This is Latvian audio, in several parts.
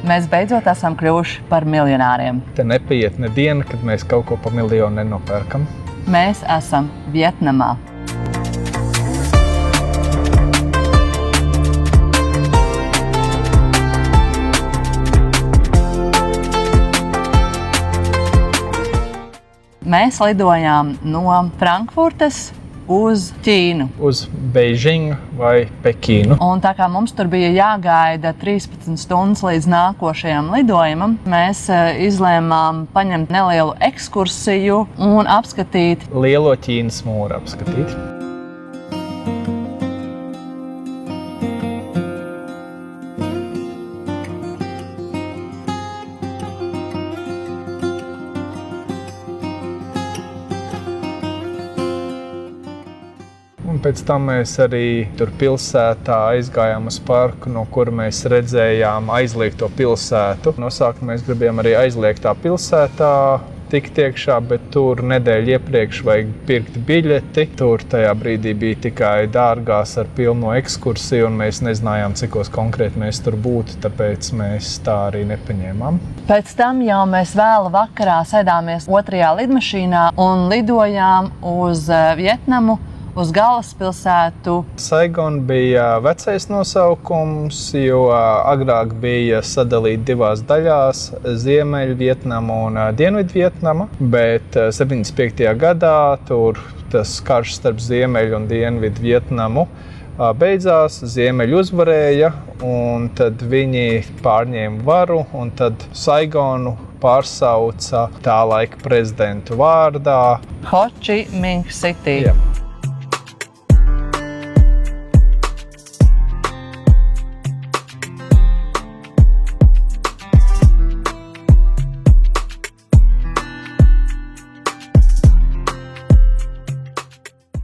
Mēs beidzot esam kļuvuši par miljonāriem. Te nepaiet ne diena, kad mēs kaut ko par miljonu nenopērkam. Mēs esam Vietnamā. Mēs lidojām no Frankfurtes uz Ķīnu. Uz Beižingu vai Pekīnu. Un tā kā mums tur bija jāgaida 13 stundas līdz nākošajam lidojumam, mēs izlēmām paņemt nelielu ekskursiju un apskatīt Lielo Ķīnas mūru apskatīt. Un pēc tam mēs arī tur pilsētā aizgājām uz parku, no kura mēs redzējām aizliegto pilsētu. No sākuma mēs gribējām arī aizliegtā pilsētā tikt iekšā, bet tur nedēļu iepriekš vajag pirkt biļeti. Tur tajā brīdī bija tikai dārgās ar pilno ekskursiju, un mēs nezinājām, cikos konkrēti mēs tur būtu, tāpēc mēs tā arī nepaņēmām. Pēc tam jau mēs vēlu vakarā sēdāmies otrajā lidmašīnā un lidojām uz Vietnamu, uz galvaspilsētu. Saigona bija vecais nosaukums, jo agrāk bija sadalīta divās daļās – Ziemeļvietnama un Dienvidvietnama, bet 75. gadā tur tas karš starp Ziemeļu un Dienvidvietnamu beidzās, Ziemeļi uzvarēja, un tad viņi pārņēma varu, un tad Saigonu pārsauca tā laika prezidentu vārdā Ho Chi Minh City. Jā.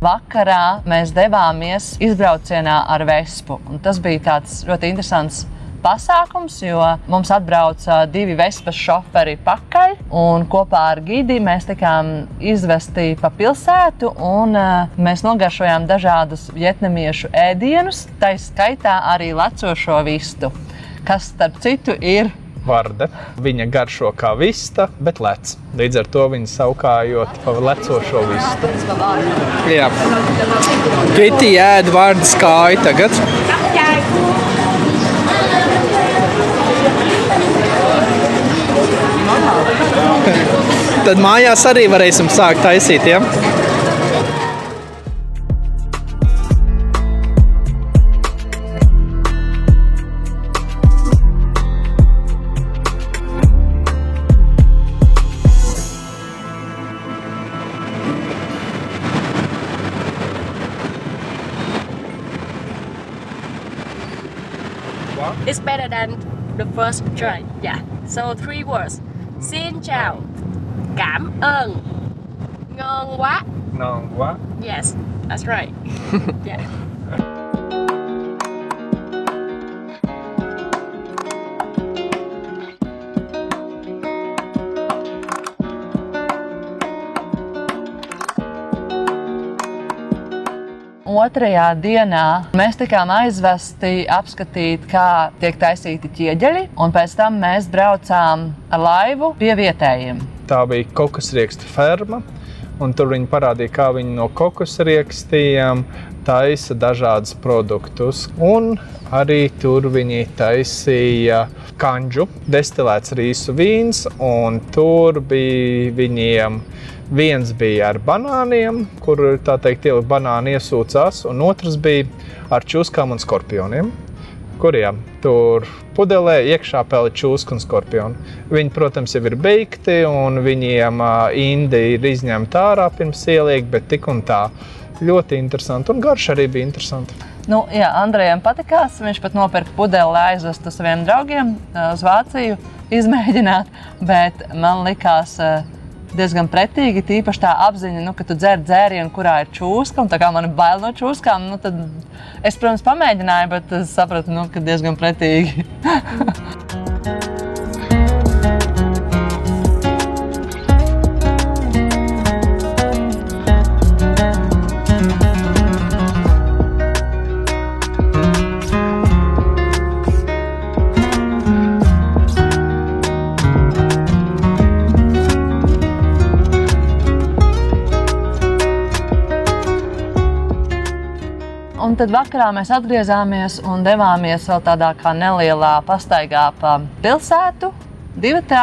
Vakarā mēs devāmies izbraucienā ar Vespu. Un tas bija tāds ļoti interesants pasākums, jo mums atbrauca 2 Vespas šoferi pakaļ. Un kopā ar gidi mēs tikām izvesti pa pilsētu un mēs nogaršojām dažādus vietnamiešu ēdienus, tai skaitā arī lecošo vistu, kas starp citu ir Varde. Viņa garšo kā vista, bet lec. Līdz ar to viņa saukājot pa lecošo vistu. Jā. Giti ēd Vardes kāju tagad. Tad mājās arī varēsim sākt taisīt, ja? It's better than the first try. Yeah. So 3 words. Xin chào. Cảm ơn. Ngon quá. Ngon quá. Yes, that's right. Yeah. Otrajā dienā mēs tikām aizvesti apskatīt, kā tiek taisīti ķieģeļi, un pēc tam mēs braucām ar laivu pie vietējiem. Tā bija kokosriekstu ferma, un tur viņi parādīja, kā viņi no kokosriekstiem taisa dažādus produktus. Un arī tur viņi taisīja kanģu, destilēts rīsu vīns, un tur bija viņiem viens bija ar banāniem, kur, tā teikt, ielikt banāni iesūcās, un otrs bija ar čūskām un skorpioniem, kuriem tur pudelē iekšā peli čūska un skorpioni. Viņi, protams, jau ir beigti, un viņiem indi ir izņemta ārā pirms ieliek, bet tik un tā ļoti interesanti, un garš arī bija interesanti. Nu, jā, Andrejam patikās, viņš pat nopirka pudeli, lai aizvestu saviem draugiem uz Vāciju izmēģināt, bet man likās diezgan pretīgi, tīpaši tā apziņa, ka tu dzer dzērienu, kurā ir čūska, un tā kā man ir bail no čūskām, tad es, protams, pamēģināju, bet es sapratu, ka diezgan pretīgi. Un tad vakarā mēs atgriezāmies un devāmies vēl tādā kā nelielā pastaigā pa pilsētu, divatā.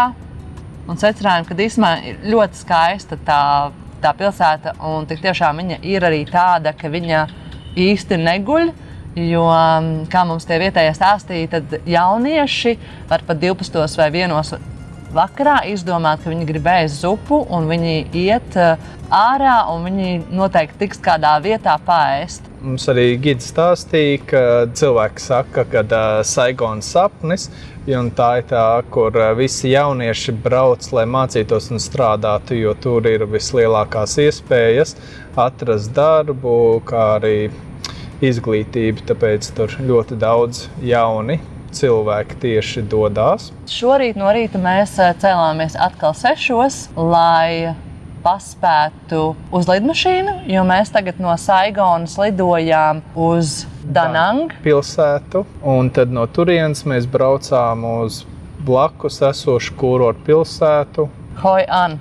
Un secinājām, ka īstenībā ir ļoti skaista tā pilsēta, un tik tiešām viņa ir arī tāda, ka viņa īsti neguļ, jo, kā mums tie vietējie stāstīja, tad jaunieši var pat 12 vai 1 vakarā izdomāt, ka viņi grib ēst zupu, un viņi iet ārā, un viņi noteikti tiks kādā vietā paēst. Mums arī gids stāstīja, ka cilvēki saka, ka Saigonas sapnis, un tā ir tā, kur visi jaunieši brauc, lai mācītos un strādātu, jo tur ir vislielākās iespējas atrast darbu, kā arī izglītību, tāpēc tur ļoti daudz jauni cilvēki tieši dodās. Šorīt no rīta mēs cēlāmies atkal 6, lai paspētu uz lidmašīnu, jo mēs tagad no Saigonas lidojām uz Danang pilsētu, un tad no turienes mēs braucām uz blakus esošu kurortu pilsētu Hoi An.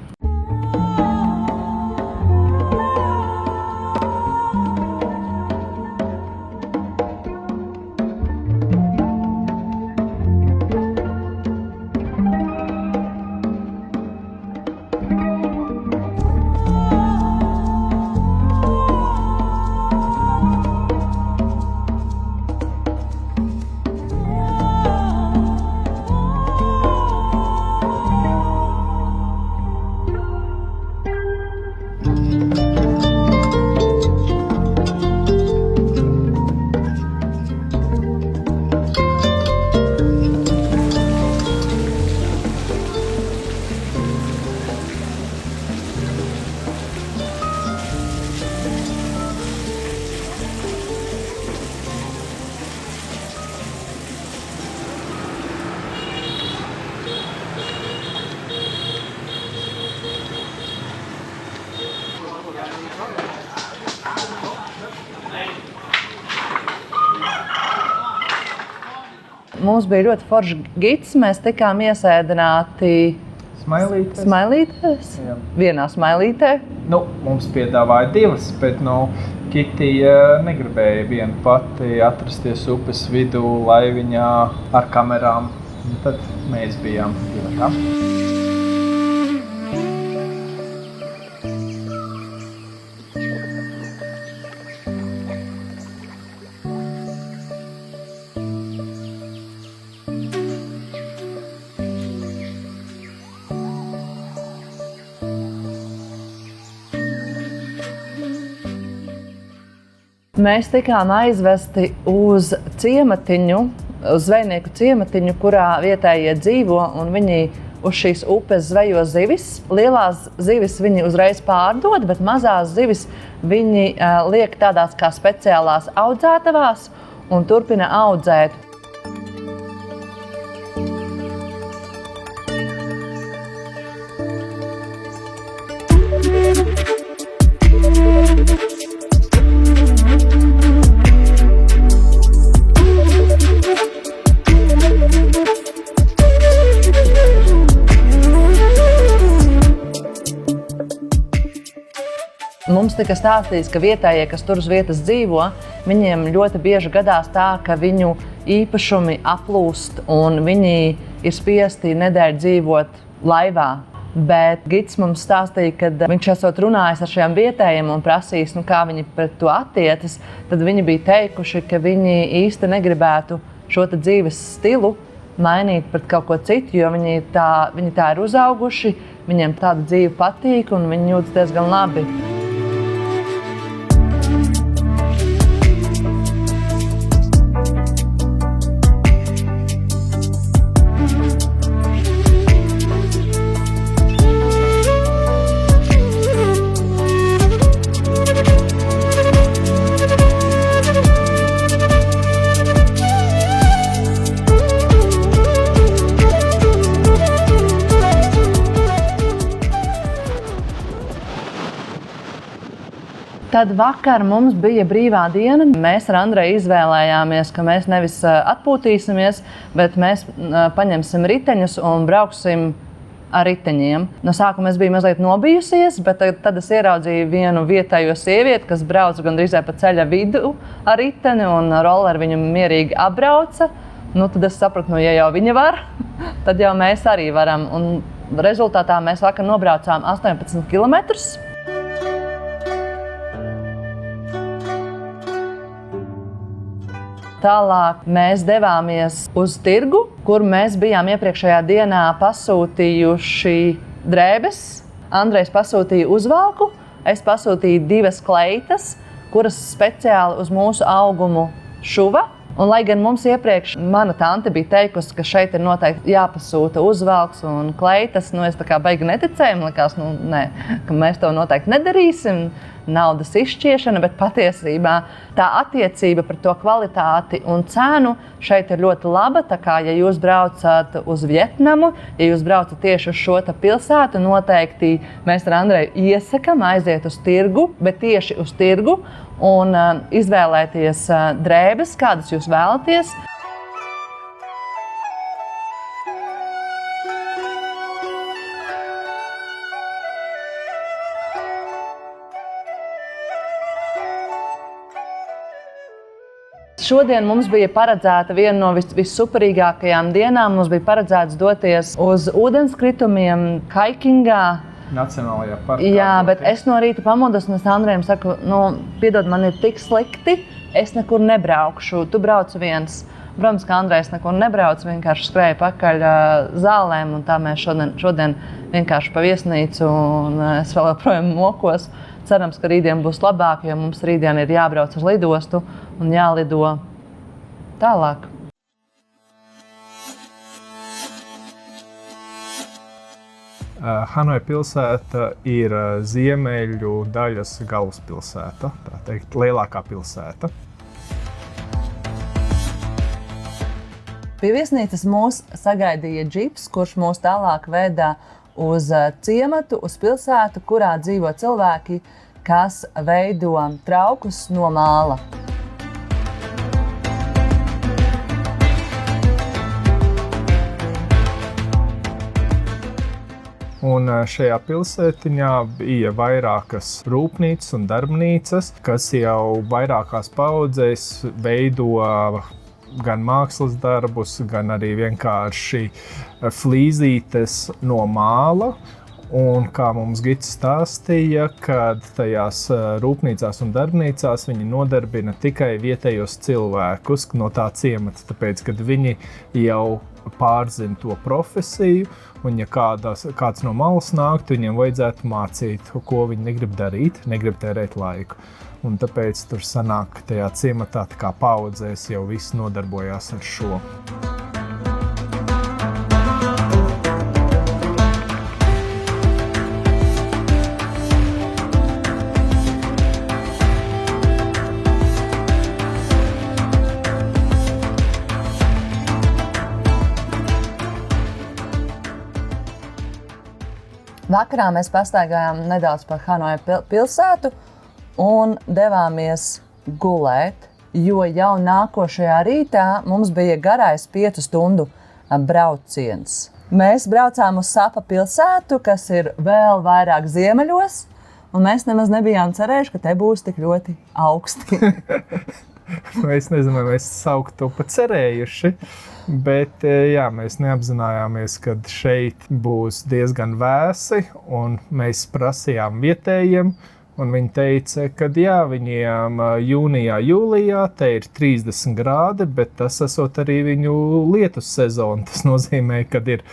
Mums bija ļoti foršs gids, mēs tikām iesēdināti smailītēs. Vienā smailītē. Mums piedāvāja 2, bet Kitija negribēja viena pati atrasties upes vidū laiviņā ar kamerām. Tad mēs bijām divatā. Mēs tikām aizvesti uz ciematiņu, uz zvejnieku ciematiņu, kurā vietējie dzīvo, un viņi uz šīs upes zvejo zivis. Lielās zivis viņi uzreiz pārdod, bet mazās zivis viņi liek tādās kā speciālās audzētavās un turpina audzēt. Mums tika stāstīts, ka vietējie, kas tur uz vietas dzīvo, viņiem ļoti bieži gadās tā, ka viņu īpašumi aplūst un viņi ir spiesti nedēļu dzīvot laivā. Bet gids mums stāstīja, ka viņš esot runājis ar šiem vietējiem un prasījis, kā viņi pret to attiecas, tad viņi bija teikuši, ka viņi īsti negribētu šo dzīves stilu mainīt pret kaut ko citu, jo viņi tā ir uzauguši, viņiem tāda dzīve patīk un viņi jūtas diezgan labi. Tad vakar mums bija brīvā diena. Mēs ar Andreju izvēlējāmies, ka mēs nevis atpūtīsimies, bet mēs paņemsim riteņus un brauksim ar riteņiem. No sākuma es biju mazliet nobijusies, bet tad es ieraudzīju vienu vietējo sievieti, kas brauca gandrīz pa ceļa vidu ar riteni, un rolleri viņu mierīgi apbrauca. Tad es sapratu, ja jau viņa var, tad jau mēs arī varam. Un rezultātā mēs vakar nobraucām 18 kilometrus. Tālāk mēs devāmies uz tirgu, kur mēs bijām iepriekšējā dienā pasūtījuši drēbes. Andrejs pasūtīja uzvalku, es pasūtīju 2 kleitas, kuras speciāli uz mūsu augumu šuva. Un, lai gan mums iepriekš mana tante bija teikusi, ka šeit ir noteikti jāpasūta uzvalks un kleitas, es tā kā baigi neticēju, man likās, ka mēs to noteikti nedarīsim, naudas izšķiešana, bet patiesībā tā attiecība par to kvalitāti un cenu šeit ir ļoti laba. Tā kā, ja jūs braucat uz Vietnamu, ja jūs braucat tieši uz šo pilsētu, noteikti mēs ar Andreju iesakam aiziet uz tirgu, bet tieši uz tirgu, un izvēlēties drēbes, kādas jūs vēlaties. Šodien mums bija paredzēta viena no vissuperīgākajām dienām. Mums bija paredzēts doties uz ūdenskritumiem, haikingā. Nacionālajā parkā. Jā, bet es no rīta pamodos un es Andrejam saku, piedod, man ir tik slikti, es nekur nebraukšu, tu brauc viens. Protams, ka Andrejs nekur nebrauc, vienkārši skrēja pakaļ zālēm, un tā mēs šodien vienkārši pa viesnīcu, un es vēl joprojām mokos. Cerams, ka rītdien būs labāk, jo mums rītdien ir jābrauc uz lidostu un jālido tālāk. Hanoja pilsēta ir ziemeļu daļas galvaspilsēta, tā teikt, lielākā pilsēta. Pie viesnīcas mūs sagaidīja džips, kurš mūs tālāk veda uz ciematu, uz pilsētu, kurā dzīvo cilvēki, kas veido traukus no māla. Un šajā pilsētiņā bija vairākas rūpnīcas un darbnīcas, kas jau vairākās paudzēs veido gan mākslas darbus, gan arī vienkārši flīzītes no māla. Un kā mums gids stāstīja, kad tajās rūpnīcās un darbnīcās viņi nodarbina tikai vietējos cilvēkus no tā ciemata, tāpēc, kad viņi jau pārzina to profesiju, un ja kāds no malas nāktu, viņiem vajadzētu mācīt, ko viņi negrib darīt, negrib tērēt laiku. Un tāpēc tur sanāk, ka tajā ciematā tā kā paudzēs jau viss nodarbojās ar šo. Vakarā mēs pastaigājām nedaudz par Hanoja pilsētu un devāmies gulēt, jo jau nākošajā rītā mums bija garais 5 stundu brauciens. Mēs braucām uz Sapa pilsētu, kas ir vēl vairāk ziemeļos, un mēs nemaz nebijām cerējuši, ka te būs tik ļoti augsti. Es nezinu, vai mēs saukt to pa cerējuši, bet jā, mēs neapzinājāmies, ka šeit būs diezgan vēsi, un mēs prasījām vietējiem, un viņi teica, ka jā, viņiem jūnijā, jūlijā te ir 30 grādi, bet tas esot arī viņu lietus sezona. Tas nozīmē, ka ir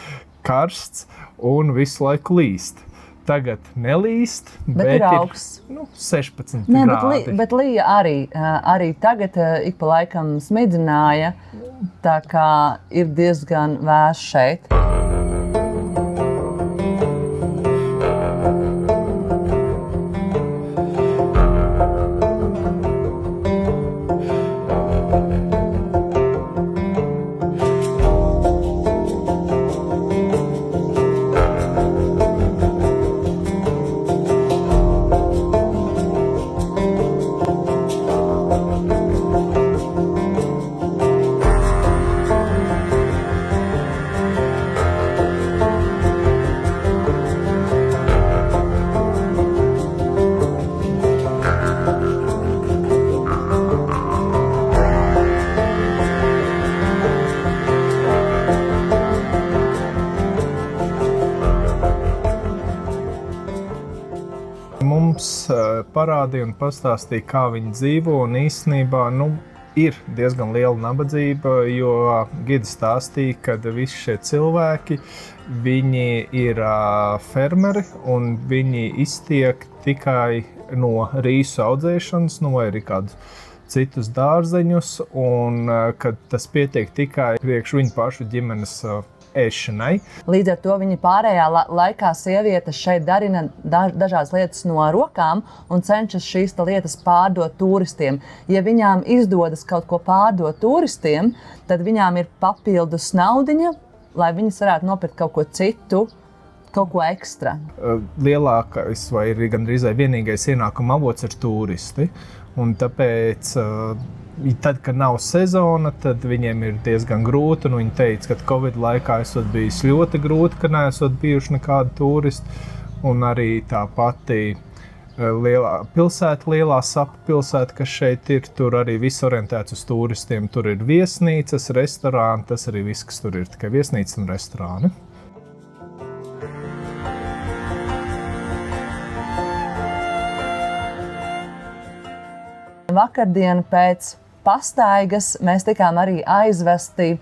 karsts un visu laiku līst. Tagad nelīst, bet ir augsts. 16 grādi. Bet līja arī tagad ik pa laikam smidzināja, tā kā ir diezgan vēss šeit. parādīja un pastāstīja, kā viņi dzīvo. Un īstenībā ir diezgan liela nabadzība, jo gidi stāstīja, ka visi šie cilvēki viņi ir fermeri un viņi iztiek tikai no rīsu audzēšanas, vai arī kādus citus dārzeņus, un kad tas pietiek tikai priekš viņu pašu ģimenes ēšanai. Līdz ar to viņa pārējā laikā sievietes šeit darina dažādas lietas no rokām un cenšas šīs lietas pārdot turistiem. Ja viņām izdodas kaut ko pārdot turistiem, tad viņām ir papildus naudiņa, lai viņas varētu nopirkt kaut ko citu, kaut ko ekstra. Lielākais vai arī gandrīz vienīgais ienākuma avots ir turisti. Un tāpēc tad, kad nav sezona, tad viņiem ir diezgan grūti. Viņi teica, ka Covid laikā esot bijis ļoti grūti, ka neesot bijuši nekādi turisti. Un arī tā pati lielā pilsēta, lielā sapa pilsēta, kas šeit ir, tur arī viss orientēts uz turistiem. Tur ir viesnīcas, restorāni, tas arī viss, kas tur ir, tikai viesnīcas un restorāni. Vakardien pēc pastaigas mēs tikām arī aizvesti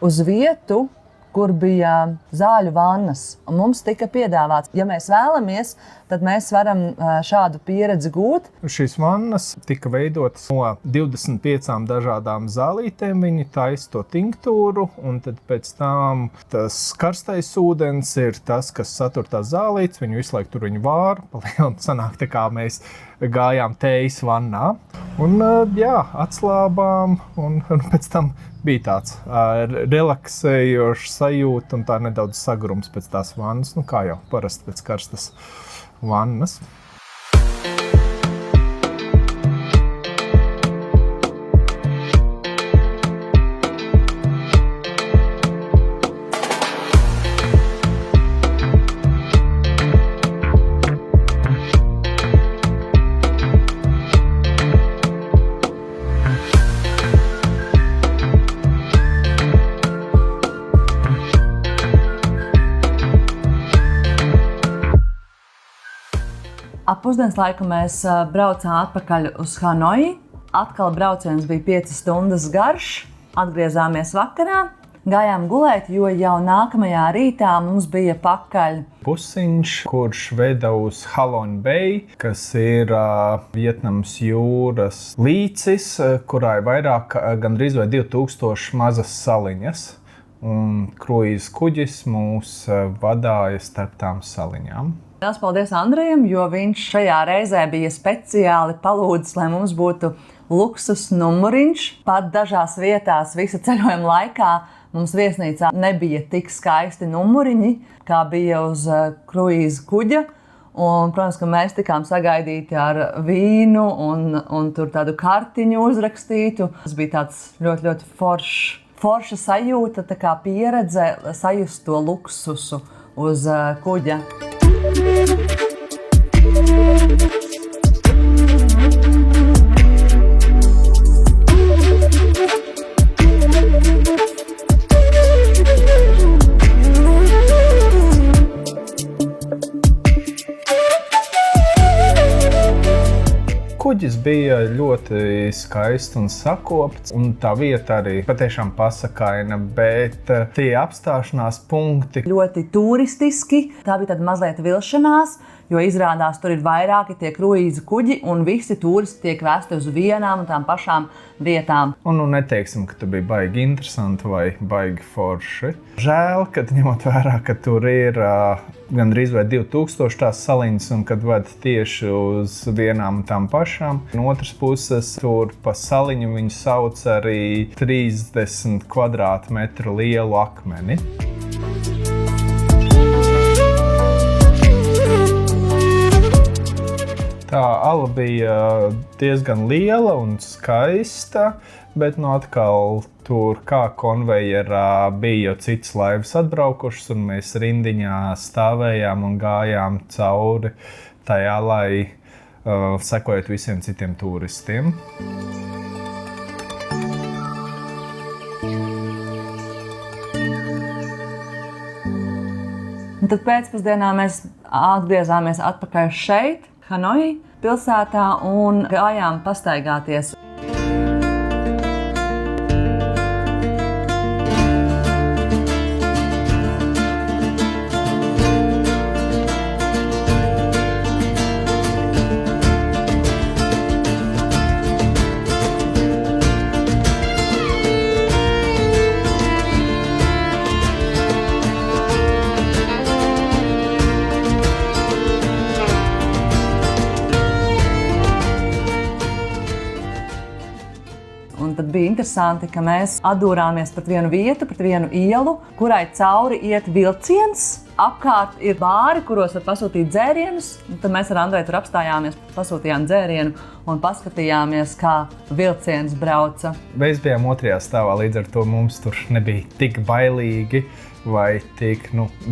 uz vietu, kur bija zāļu vannas. Un mums tika piedāvāts, ja mēs vēlamies, tad mēs varam šādu pieredzi gūt. Šīs vannas tika veidotas no 25 dažādām zālītēm. Viņi taisa to tinktūru, un tad pēc tam tas karstais ūdens ir tas, kas satur tās zālītes. Viņi visu laiku tur viņu vāra. Palielam sanāk, tā kā mēs gājām tējas vannā. Un atslābām, un pēc tam bija tāds relaksējošs sajūta un tā nedaudz sagrums pēc tās vannas. Kā jau parasti pēc karstas vannas. Ap pusdienas laiku mēs braucām atpakaļ uz Hanoju. Atkal brauciens bija 5 stundas garš. Atgriezāmies vakarā, gājām gulēt, jo jau nākamajā rītā mums bija pakaļ busiņš, kurš veda uz Halong Bay, kas ir Vietnamas jūras līcis, kurā ir vairāk, gandrīz vai 2000 mazas saliņas. Un kruīza kuģis mūs vadāja starp tām saliņām. Liels paldies Andrejam, jo viņš šajā reizē bija speciāli palūdzis, lai mums būtu luksus numuriņš. Pat dažās vietās visa ceļojuma laikā mums viesnīcā nebija tik skaisti numuriņi, kā bija uz kruīza kuģa. Un, protams, ka mēs tikām sagaidīti ar vīnu un tur tādu kartiņu uzrakstītu. Tas bija tāds ļoti, ļoti forša sajūta, tā kā pieredze sajust to luksusu uz kuģa. Kuģis bija ļoti skaists un sakopts, un tā vieta arī patiešām pasakaina, bet tie apstāšanās punkti ļoti turistiski. Tā bija tāda mazliet vilšanās, jo izrādās tur ir vairāki tie kruīza kuģi, un visi turisti tiek vēsti uz vienām un tām pašām vietām. Un neteiksim, ka tu bija baigi interesanti vai baigi forši. Žēl, kad ņemot vērā, ka tur ir gandrīz vai 2000 tās saliņas, un kad ved tieši uz vienām un tām pašām. No otras puses, tur pa saliņu viņu sauc arī 30 kvadrātmetru lielu akmeni. Tā ala bija diezgan liela un skaista, bet atkal tur kā konvejerā bija jau citas laivas atbraukušas, un mēs rindiņā stāvējām un gājām cauri tajā, lai sekojot visiem citiem turistiem. Un tad pēcpusdienā mēs atgriezāmies atpakaļ šeit, Hanojā. pilsētā un gājām pastaigāties. Un tad bija interesanti, ka mēs atdūrāmies pret vienu vietu, pret vienu ielu, kurai cauri iet vilciens. Apkārt ir bāri, kuros var pasūtīt dzērienus. Tad mēs ar Andreju tur apstājāmies, pasūtījām dzērienu un paskatījāmies, kā vilciens brauca. Mēs bijām 2. stāvā, līdz ar to mums tur nebija tik bailīgi vai tik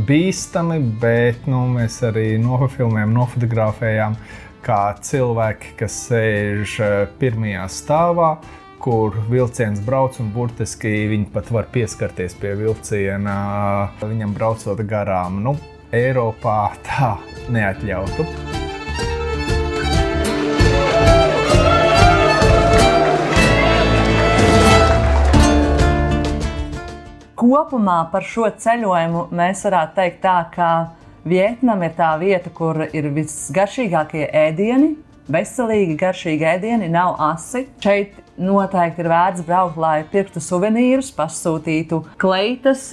bīstami, bet mēs arī nofilmējām, nofotografējām, kā cilvēki, kas sēž 1. stāvā, kur vilciens brauc un burtiski viņi pat var pieskarties pie vilciena, viņam braucot garām. Eiropā tā neatļautu. Kopumā par šo ceļojumu mēs varētu teikt tā, ka Vietnama ir tā vieta, kur ir visgaršīgākie ēdieni, veselīgi garšīgi ēdieni, nav asi. Šeit noteikti ir vērts braukt, lai pirktu suvenīrus, pasūtītu kleitas,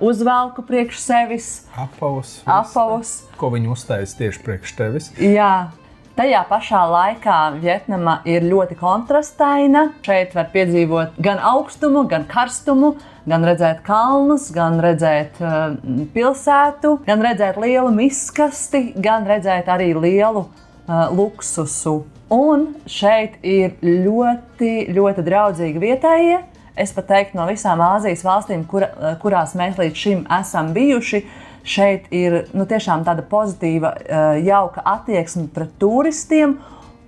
uzvalku priekš sevis. Apavus. Ko viņi uztaisa tieši priekš tevis. Jā. Tajā pašā laikā Vietnama ir ļoti kontrastaina. Šeit var piedzīvot gan augstumu, gan karstumu, gan redzēt kalnus, gan redzēt pilsētu, gan redzēt lielu miskasti, gan redzēt arī lielu luksusu. Un šeit ir ļoti, ļoti draudzīgi vietējie. Es pat teiktu, no visām Āzijas valstīm, kurās mēs līdz šim esam bijuši, šeit ir tiešām tāda pozitīva, jauka attieksme pret turistiem,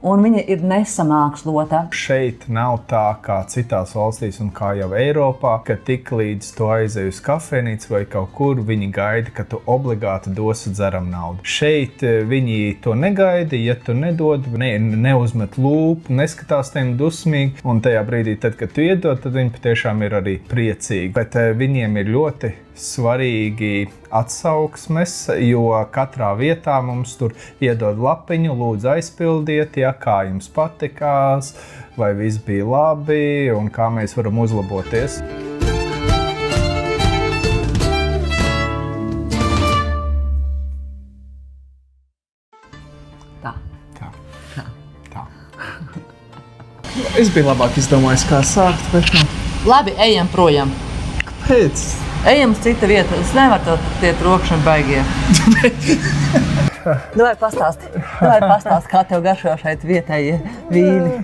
un viņa ir nesamākslota. Šeit nav tā kā citās valstīs un kā jau Eiropā, ka tik līdz tu aizej uz kafejnīcu vai kaut kur, viņi gaida, ka tu obligāti dosi dzeram naudu. Šeit viņi to negaida, ja tu nedod, neuzmet lūpu, neskatās tiem dusmīgi, un tajā brīdī, tad, kad tu iedod, tad viņi patiešām ir arī priecīgi. Bet viņiem ir ļoti svarīgi atsauksmes, jo katrā vietā mums tur iedod lapiņu, lūdzu aizpildiet, kā jums patikās, vai viss bija labi un kā mēs varam uzlaboties. Tā. Es biju labāk izdomājis, kā sākt, bet Labi, ejam projām. Pēc. Ejam uz citu vietu. Es nevaru tie trokšņi baigie. Vai pastāsti, kā tev garšo šeit vietējie vīni?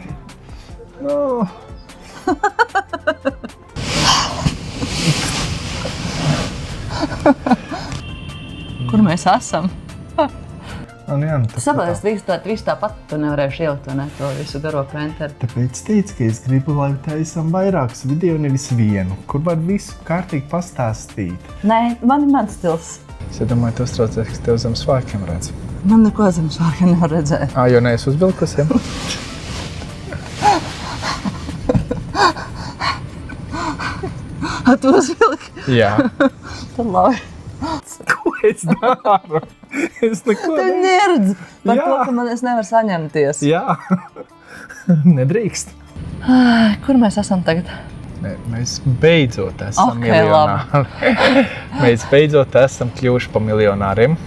Kur mēs esam? Sapratu, visu tāpat tu nevarēši ielikt, vai ne, to visu garo prenteri. Tāpēc teicu, ka es gribu, lai taisam vairākus video, nevis vienu, kur var visu kārtīgi pastāstīt. Nē, man ir mans stils. Es domāju, tu uztraucies, ka tev zem svārkiem redz. Man neko zem svārkiem nevar redzēt. Jo neesi uzvilkusiem? Tu uzvilki? Jā. Tad labi. Ko es daru? Es neko Tu neredz par to, ka man es nevaru saņemties. Jā. Nedrīkst. Kur mēs esam tagad? Mēs beidzot esam miljonāri. Mēs beidzot esam kļuvuši pa miljonāriem.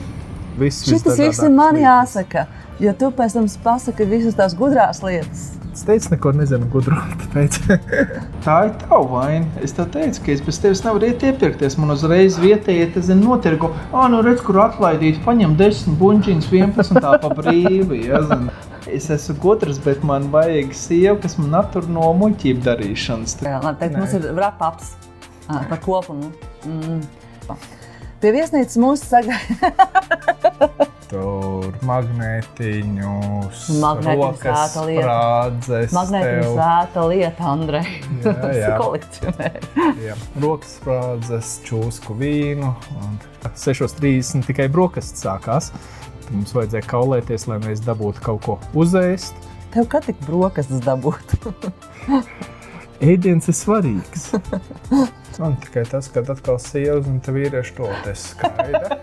Šitas viss ir man jāsaka, jo tu pēc tam pasaki visas tās gudrās lietas. Es teicu, neko nezinu gudro, tāpēc. Tā ir tava vaina. Es tev teicu, ka es bez tevis nevaru iet iepirkties. Man uzreiz vietējie notirgo. Redz, kur atlaidīt, paņem 10 buņģiņas, 11 tā pa brīvi. Es esmu gudrs, bet man vajag sievu, kas man attur no muļķību darīšanas. Labi, teikt, mums ir wrap-ups par kopumu. Pie viesnīcas mūsu sagaida. Tur magnētiņus, rokas sprādzes. Magnētiņu svēta lieta, Andrej. Jā. Kolekcionēji. Rokas sprādzes, čūsku vīnu. 6:30 tikai brokastis sākās. Mums vajadzēja kaulēties, lai mēs dabūtu kaut ko uzēst. Tev kā tik brokastis dabūt? Ēdiens ir svarīgs. Man tikai tas, kad atkal sievas un te vīrieši to skaidra.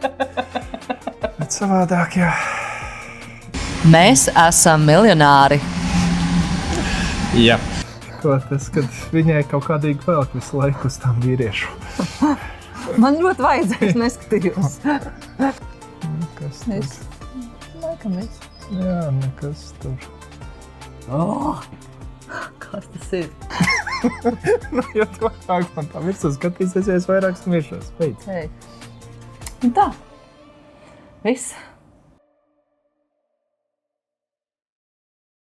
Bet savādāk, jā. Mēs esam miljonāri. Jā. Ko tas, kad viņai kaut kādīgi velk visu laiku uz tām vīriešu. Man ļoti vajadzēs, neskatījos. Kas tur? Laikam es. Jā, nekas tur. Oh, kas tas ir? Jo tu vairāk man tā virsū skatīsies, ja es vairāk smiešos. Beidz. Hei. Un tā. Viss.